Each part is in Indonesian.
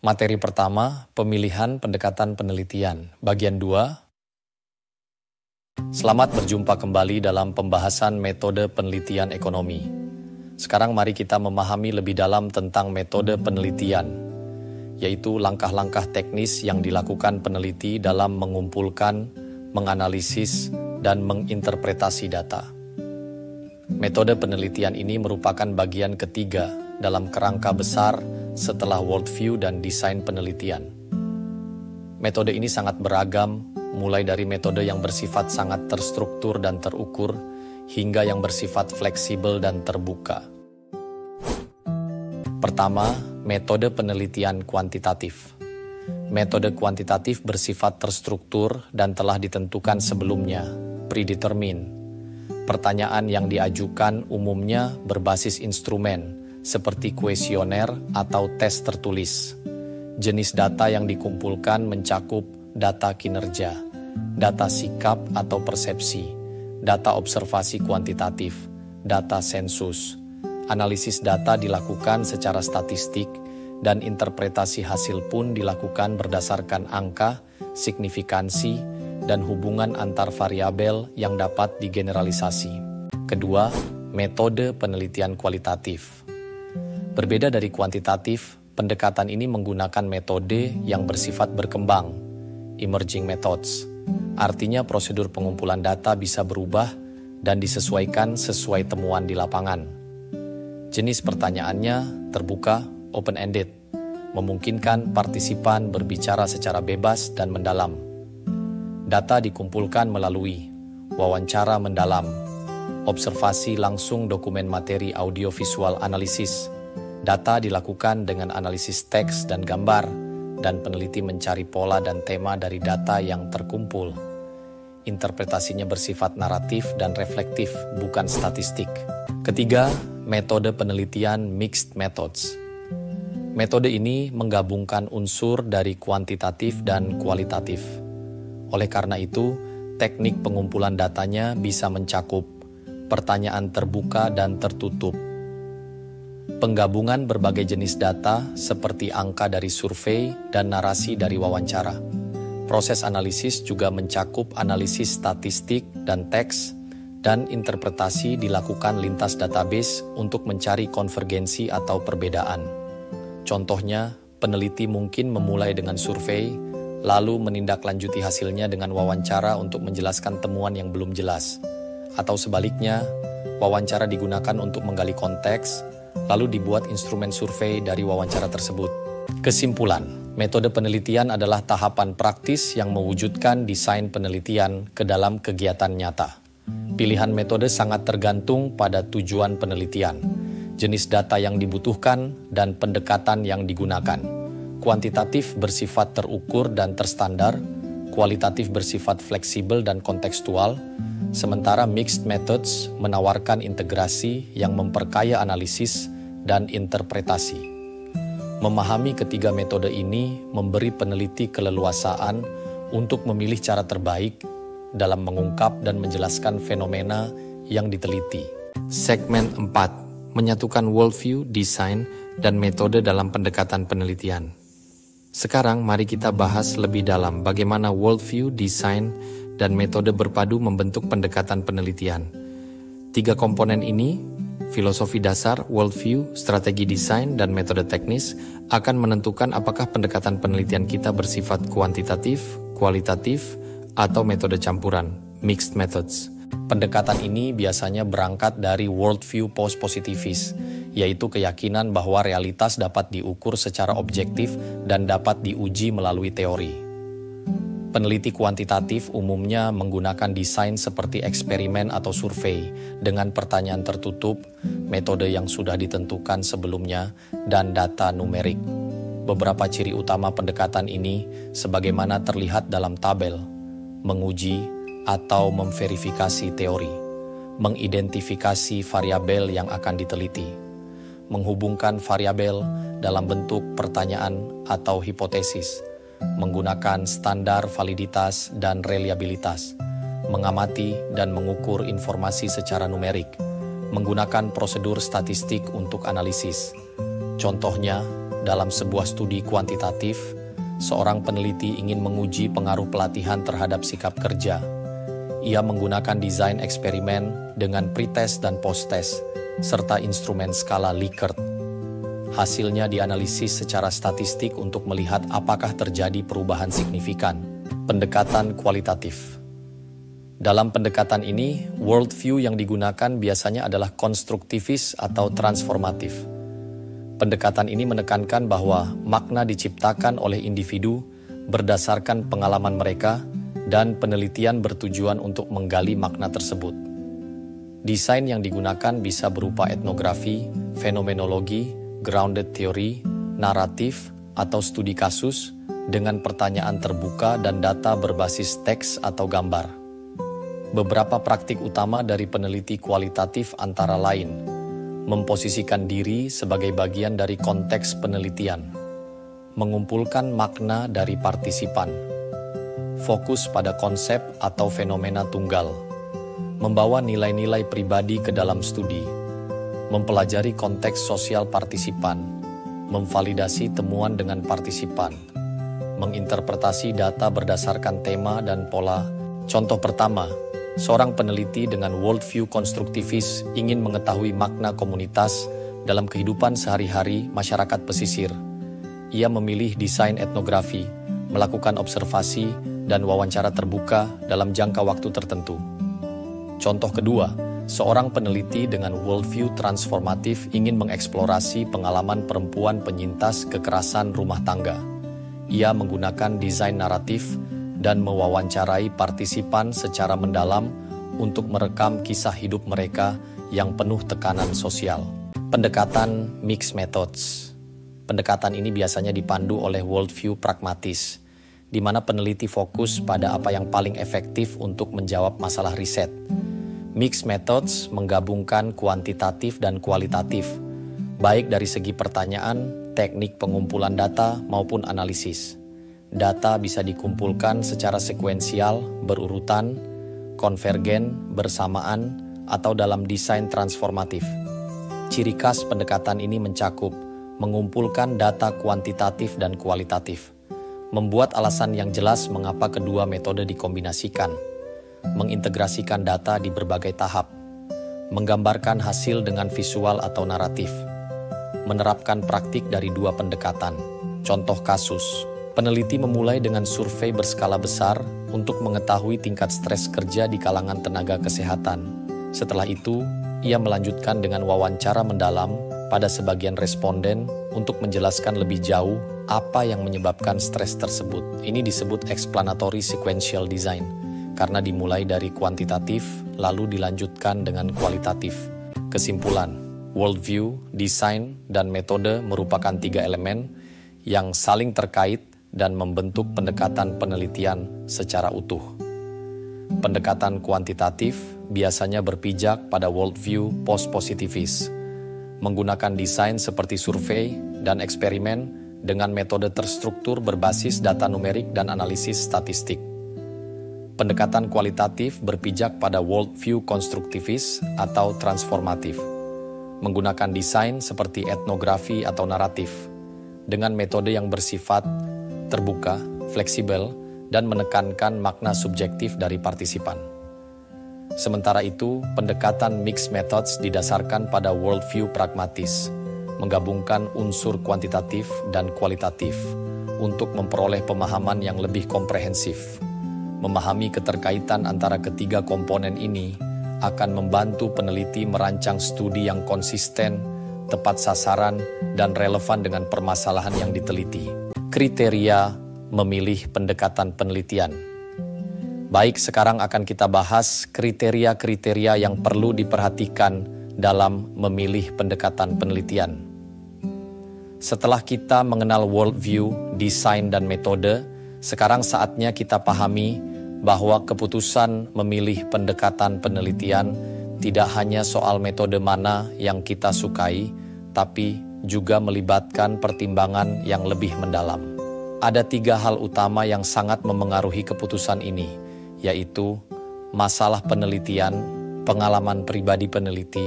Materi pertama, pemilihan pendekatan penelitian, bagian 2. Selamat berjumpa kembali dalam pembahasan metode penelitian ekonomi. Sekarang mari kita memahami lebih dalam tentang metode penelitian, yaitu langkah-langkah teknis yang dilakukan peneliti dalam mengumpulkan, menganalisis, dan menginterpretasi data. Metode penelitian ini merupakan bagian ketiga dalam kerangka besar setelah worldview dan desain penelitian. Metode ini sangat beragam, mulai dari metode yang bersifat sangat terstruktur dan terukur, hingga yang bersifat fleksibel dan terbuka. Pertama, metode penelitian kuantitatif. Metode kuantitatif bersifat terstruktur dan telah ditentukan sebelumnya, predetermined. Pertanyaan yang diajukan umumnya berbasis instrumen, seperti kuesioner atau tes tertulis. Jenis data yang dikumpulkan mencakup data kinerja, data sikap atau persepsi, data observasi kuantitatif, data sensus. Analisis data dilakukan secara statistik, dan interpretasi hasil pun dilakukan berdasarkan angka, signifikansi, dan hubungan antar variabel yang dapat digeneralisasi. Kedua, metode penelitian kualitatif. Berbeda dari kuantitatif, pendekatan ini menggunakan metode yang bersifat berkembang, emerging methods. Artinya prosedur pengumpulan data bisa berubah dan disesuaikan sesuai temuan di lapangan. Jenis pertanyaannya terbuka, open-ended, memungkinkan partisipan berbicara secara bebas dan mendalam. Data dikumpulkan melalui wawancara mendalam, observasi langsung dokumen materi audiovisual analisis. Data dilakukan dengan analisis teks dan gambar, dan peneliti mencari pola dan tema dari data yang terkumpul. Interpretasinya bersifat naratif dan reflektif, bukan statistik. Ketiga, metode penelitian mixed methods. Metode ini menggabungkan unsur dari kuantitatif dan kualitatif. Oleh karena itu, teknik pengumpulan datanya bisa mencakup pertanyaan terbuka dan tertutup, penggabungan berbagai jenis data seperti angka dari survei dan narasi dari wawancara. Proses analisis juga mencakup analisis statistik dan teks, dan interpretasi dilakukan lintas database untuk mencari konvergensi atau perbedaan. Contohnya, peneliti mungkin memulai dengan survei, lalu menindaklanjuti hasilnya dengan wawancara untuk menjelaskan temuan yang belum jelas. Atau sebaliknya, wawancara digunakan untuk menggali konteks, lalu dibuat instrumen survei dari wawancara tersebut. Kesimpulan, metode penelitian adalah tahapan praktis yang mewujudkan desain penelitian ke dalam kegiatan nyata. Pilihan metode sangat tergantung pada tujuan penelitian, jenis data yang dibutuhkan, dan pendekatan yang digunakan. Kuantitatif bersifat terukur dan terstandar, kualitatif bersifat fleksibel dan kontekstual, sementara mixed methods menawarkan integrasi yang memperkaya analisis dan interpretasi. Memahami ketiga metode ini memberi peneliti keleluasaan untuk memilih cara terbaik dalam mengungkap dan menjelaskan fenomena yang diteliti. Segmen 4, menyatukan worldview, desain, dan metode dalam pendekatan penelitian. Sekarang mari kita bahas lebih dalam bagaimana worldview, desain, dan metode berpadu membentuk pendekatan penelitian. Tiga komponen ini, filosofi dasar, worldview, strategi desain, dan metode teknis, akan menentukan apakah pendekatan penelitian kita bersifat kuantitatif, kualitatif, atau metode campuran, mixed methods. Pendekatan ini biasanya berangkat dari worldview post-positivis, yaitu keyakinan bahwa realitas dapat diukur secara objektif dan dapat diuji melalui teori. Peneliti kuantitatif umumnya menggunakan desain seperti eksperimen atau survei dengan pertanyaan tertutup, metode yang sudah ditentukan sebelumnya, dan data numerik. Beberapa ciri utama pendekatan ini sebagaimana terlihat dalam tabel: menguji atau memverifikasi teori, mengidentifikasi variabel yang akan diteliti, menghubungkan variabel dalam bentuk pertanyaan atau hipotesis, menggunakan standar validitas dan reliabilitas, mengamati dan mengukur informasi secara numerik, menggunakan prosedur statistik untuk analisis. Contohnya, dalam sebuah studi kuantitatif, seorang peneliti ingin menguji pengaruh pelatihan terhadap sikap kerja. Ia menggunakan desain eksperimen dengan pretest dan posttest, serta instrumen skala Likert. Hasilnya dianalisis secara statistik untuk melihat apakah terjadi perubahan signifikan. Pendekatan kualitatif. Dalam pendekatan ini, worldview yang digunakan biasanya adalah konstruktivis atau transformatif. Pendekatan ini menekankan bahwa makna diciptakan oleh individu berdasarkan pengalaman mereka dan penelitian bertujuan untuk menggali makna tersebut. Desain yang digunakan bisa berupa etnografi, fenomenologi, grounded theory, naratif, atau studi kasus dengan pertanyaan terbuka dan data berbasis teks atau gambar. Beberapa praktik utama dari peneliti kualitatif antara lain memposisikan diri sebagai bagian dari konteks penelitian, mengumpulkan makna dari partisipan, fokus pada konsep atau fenomena tunggal, membawa nilai-nilai pribadi ke dalam studi, mempelajari konteks sosial partisipan, memvalidasi temuan dengan partisipan, menginterpretasi data berdasarkan tema dan pola. Contoh pertama, seorang peneliti dengan worldview konstruktivis ingin mengetahui makna komunitas dalam kehidupan sehari-hari masyarakat pesisir. Ia memilih desain etnografi, melakukan observasi, dan wawancara terbuka dalam jangka waktu tertentu. Contoh kedua, seorang peneliti dengan worldview transformatif ingin mengeksplorasi pengalaman perempuan penyintas kekerasan rumah tangga. Ia menggunakan desain naratif dan mewawancarai partisipan secara mendalam untuk merekam kisah hidup mereka yang penuh tekanan sosial. Pendekatan mixed methods. Pendekatan ini biasanya dipandu oleh worldview pragmatis, di mana peneliti fokus pada apa yang paling efektif untuk menjawab masalah riset. Mixed methods menggabungkan kuantitatif dan kualitatif, baik dari segi pertanyaan, teknik pengumpulan data, maupun analisis. Data bisa dikumpulkan secara sekuensial, berurutan, konvergen, bersamaan, atau dalam desain transformatif. Ciri khas pendekatan ini mencakup mengumpulkan data kuantitatif dan kualitatif, membuat alasan yang jelas mengapa kedua metode dikombinasikan, mengintegrasikan data di berbagai tahap, menggambarkan hasil dengan visual atau naratif, menerapkan praktik dari dua pendekatan. Contoh kasus. Peneliti memulai dengan survei berskala besar untuk mengetahui tingkat stres kerja di kalangan tenaga kesehatan. Setelah itu, ia melanjutkan dengan wawancara mendalam pada sebagian responden untuk menjelaskan lebih jauh apa yang menyebabkan stres tersebut. Ini disebut explanatory sequential design, karena dimulai dari kuantitatif lalu dilanjutkan dengan kualitatif. Kesimpulan, worldview, desain, dan metode merupakan 3 elemen yang saling terkait dan membentuk pendekatan penelitian secara utuh. Pendekatan kuantitatif biasanya berpijak pada worldview post-positivis, menggunakan desain seperti survei dan eksperimen dengan metode terstruktur berbasis data numerik dan analisis statistik. Pendekatan kualitatif berpijak pada worldview konstruktivis atau transformatif, menggunakan desain seperti etnografi atau naratif, dengan metode yang bersifat terbuka, fleksibel, dan menekankan makna subjektif dari partisipan. Sementara itu, pendekatan mixed methods didasarkan pada worldview pragmatis, menggabungkan unsur kuantitatif dan kualitatif untuk memperoleh pemahaman yang lebih komprehensif. Memahami keterkaitan antara ketiga komponen ini akan membantu peneliti merancang studi yang konsisten, tepat sasaran, dan relevan dengan permasalahan yang diteliti. Kriteria memilih pendekatan penelitian. Baik, sekarang akan kita bahas kriteria-kriteria yang perlu diperhatikan dalam memilih pendekatan penelitian. Setelah kita mengenal worldview, desain, dan metode, sekarang saatnya kita pahami bahwa keputusan memilih pendekatan penelitian tidak hanya soal metode mana yang kita sukai, tapi juga melibatkan pertimbangan yang lebih mendalam. Ada 3 hal utama yang sangat memengaruhi keputusan ini, yaitu masalah penelitian, pengalaman pribadi peneliti,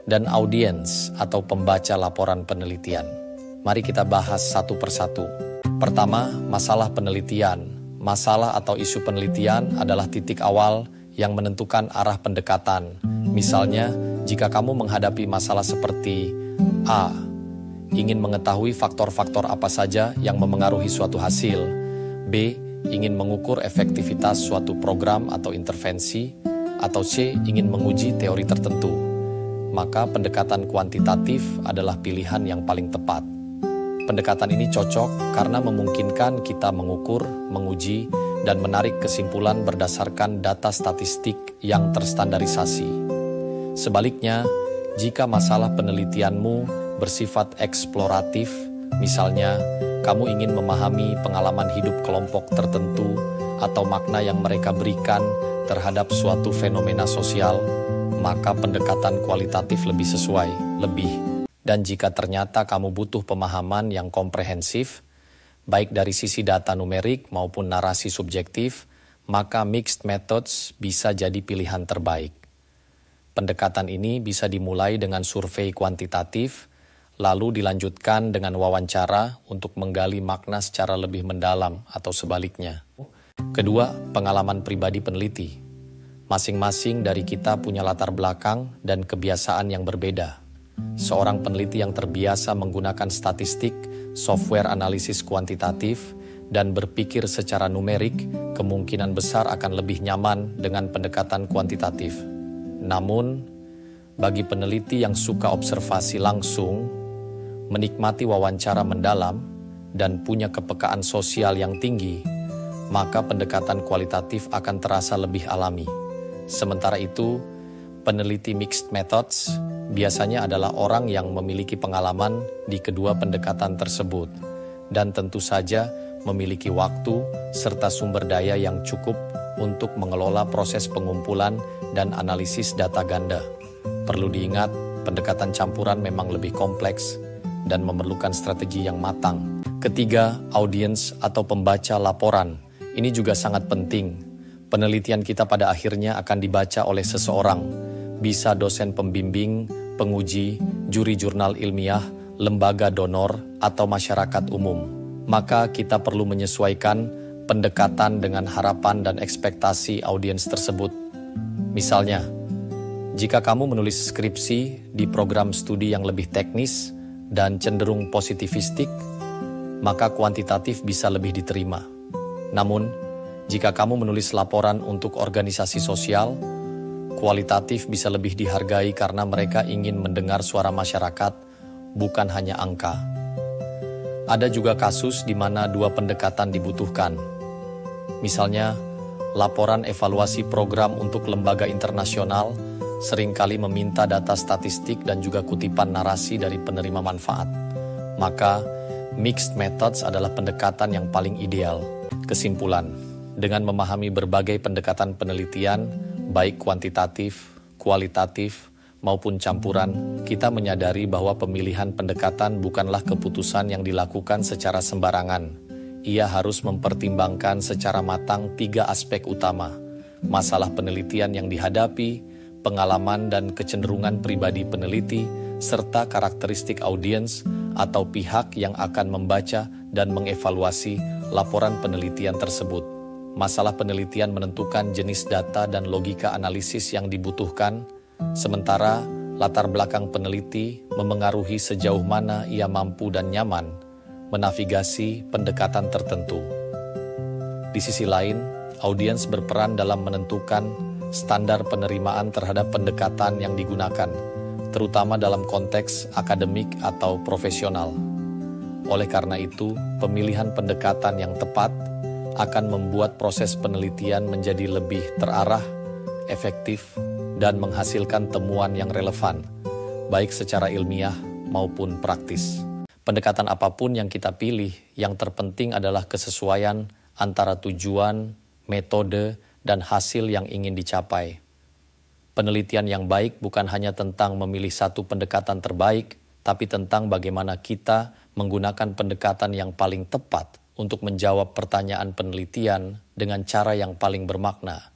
dan audiens atau pembaca laporan penelitian. Mari kita bahas satu persatu. Pertama, masalah penelitian. Masalah atau isu penelitian adalah titik awal yang menentukan arah pendekatan. Misalnya, jika kamu menghadapi masalah seperti A. Ingin mengetahui faktor-faktor apa saja yang memengaruhi suatu hasil. B. Ingin mengukur efektivitas suatu program atau intervensi. Atau C. Ingin menguji teori tertentu. Maka pendekatan kuantitatif adalah pilihan yang paling tepat. Pendekatan ini cocok karena memungkinkan kita mengukur, menguji, dan menarik kesimpulan berdasarkan data statistik yang terstandarisasi. Sebaliknya, jika masalah penelitianmu bersifat eksploratif, misalnya kamu ingin memahami pengalaman hidup kelompok tertentu atau makna yang mereka berikan terhadap suatu fenomena sosial, maka pendekatan kualitatif lebih sesuai, Dan jika ternyata kamu butuh pemahaman yang komprehensif, baik dari sisi data numerik maupun narasi subjektif, maka mixed methods bisa jadi pilihan terbaik. Pendekatan ini bisa dimulai dengan survei kuantitatif, lalu dilanjutkan dengan wawancara untuk menggali makna secara lebih mendalam atau sebaliknya. Kedua, pengalaman pribadi peneliti. Masing-masing dari kita punya latar belakang dan kebiasaan yang berbeda. Seorang peneliti yang terbiasa menggunakan statistik, software analisis kuantitatif, dan berpikir secara numerik, kemungkinan besar akan lebih nyaman dengan pendekatan kuantitatif. Namun, bagi peneliti yang suka observasi langsung, menikmati wawancara mendalam, dan punya kepekaan sosial yang tinggi, maka pendekatan kualitatif akan terasa lebih alami. Sementara itu, peneliti mixed methods biasanya adalah orang yang memiliki pengalaman di kedua pendekatan tersebut dan tentu saja memiliki waktu serta sumber daya yang cukup untuk mengelola proses pengumpulan dan analisis data ganda. Perlu diingat, pendekatan campuran memang lebih kompleks dan memerlukan strategi yang matang. Ketiga, audiens atau pembaca laporan. Ini juga sangat penting. Penelitian kita pada akhirnya akan dibaca oleh seseorang, bisa dosen pembimbing, penguji, juri jurnal ilmiah, lembaga donor, atau masyarakat umum. Maka kita perlu menyesuaikan pendekatan dengan harapan dan ekspektasi audiens tersebut. Misalnya, jika kamu menulis skripsi di program studi yang lebih teknis dan cenderung positivistik, maka kuantitatif bisa lebih diterima. Namun, jika kamu menulis laporan untuk organisasi sosial, kualitatif bisa lebih dihargai karena mereka ingin mendengar suara masyarakat, bukan hanya angka. Ada juga kasus di mana dua pendekatan dibutuhkan. Misalnya, laporan evaluasi program untuk lembaga internasional seringkali meminta data statistik dan juga kutipan narasi dari penerima manfaat. Maka, mixed methods adalah pendekatan yang paling ideal. Kesimpulan, dengan memahami berbagai pendekatan penelitian, baik kuantitatif, kualitatif, maupun campuran, kita menyadari bahwa pemilihan pendekatan bukanlah keputusan yang dilakukan secara sembarangan. Ia harus mempertimbangkan secara matang 3 aspek utama: masalah penelitian yang dihadapi, pengalaman dan kecenderungan pribadi peneliti, serta karakteristik audiens atau pihak yang akan membaca dan mengevaluasi laporan penelitian tersebut. Masalah penelitian menentukan jenis data dan logika analisis yang dibutuhkan, sementara latar belakang peneliti memengaruhi sejauh mana ia mampu dan nyaman menavigasi pendekatan tertentu. Di sisi lain, audiens berperan dalam menentukan standar penerimaan terhadap pendekatan yang digunakan, terutama dalam konteks akademik atau profesional. Oleh karena itu, pemilihan pendekatan yang tepat akan membuat proses penelitian menjadi lebih terarah, efektif, dan menghasilkan temuan yang relevan, baik secara ilmiah maupun praktis. Pendekatan apapun yang kita pilih, yang terpenting adalah kesesuaian antara tujuan, metode, dan hasil yang ingin dicapai. Penelitian yang baik bukan hanya tentang memilih satu pendekatan terbaik, tapi tentang bagaimana kita menggunakan pendekatan yang paling tepat untuk menjawab pertanyaan penelitian dengan cara yang paling bermakna.